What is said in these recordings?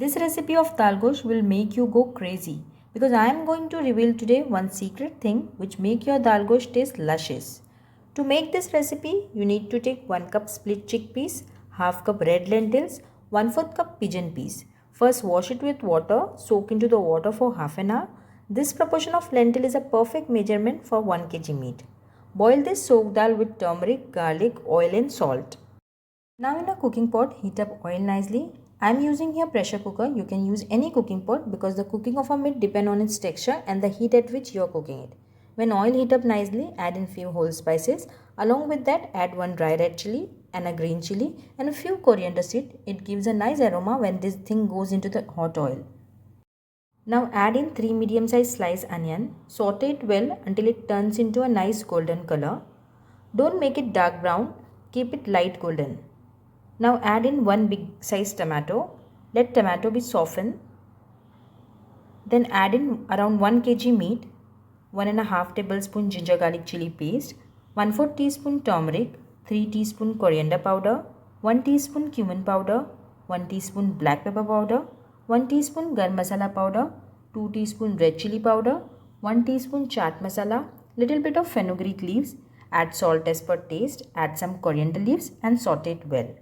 This recipe of dalgosht will make you go crazy because I am going to reveal today one secret thing which make your dalgosht taste luscious. To make this recipe, you need to take 1 cup split chickpeas, half cup red lentils, 1/4 cup pigeon peas. First wash it with water, soak into the water for half an hour. This proportion of lentil is a perfect measurement for 1 kg meat. Boil this soaked dal with turmeric, garlic, oil and salt. Now in a cooking pot, heat up oil nicely. I am using here pressure cooker. You can use any cooking pot because the cooking of a meat depends on its texture and the heat at which you are cooking it. When oil heat up nicely, add in few whole spices. Along with that, add 1 dry red chili and a green chili and a few coriander seed. It gives a nice aroma when this thing goes into the hot oil. Now add in 3 medium sized sliced onion. Saute it well until it turns into a nice golden color. Don't make it dark brown. Keep it light golden. Now add in 1 big size tomato. Let tomato be softened. Then add in around 1 kg meat, 1.5 tablespoon ginger garlic chili paste, 1/4 teaspoon turmeric, 3 teaspoon coriander powder, 1 teaspoon cumin powder, 1 teaspoon black pepper powder, 1 teaspoon garam masala powder, 2 teaspoon red chili powder, 1 teaspoon chaat masala, little bit of fenugreek leaves, add salt as per taste, add some coriander leaves and saute it well.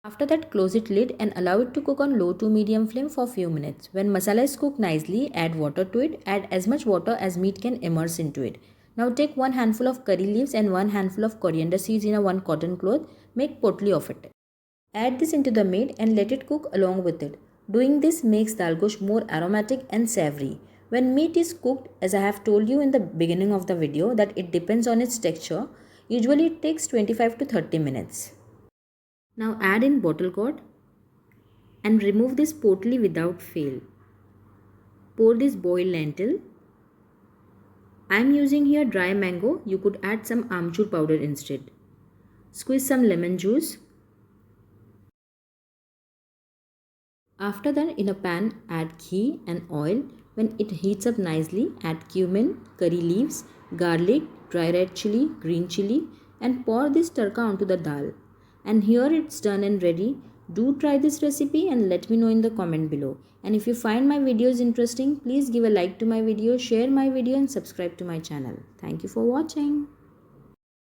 After that, close it lid and allow it to cook on low to medium flame for few minutes. When masala is cooked nicely, add water to it. Add as much water as meat can immerse into it. Now take 1 handful of curry leaves and 1 handful of coriander seeds in a 1 cotton cloth. Make potli of it. Add this into the meat and let it cook along with it. Doing this makes dalgosht more aromatic and savory. When meat is cooked, as I have told you in the beginning of the video, that it depends on its texture. Usually it takes 25 to 30 minutes. Now add in bottle gourd and remove this potli without fail. Pour this boiled lentil. I am using here dry mango. You could add some amchur powder instead. Squeeze some lemon juice. After that, in a pan, add ghee and oil. When it heats up nicely, add cumin, curry leaves, garlic, dry red chili, green chili and pour this tadka onto the dal. And here it's done and ready. Do try this recipe and let me know in the comment below. And if you find my videos interesting, please give a like to my video, share my video and subscribe to my channel. Thank you for watching.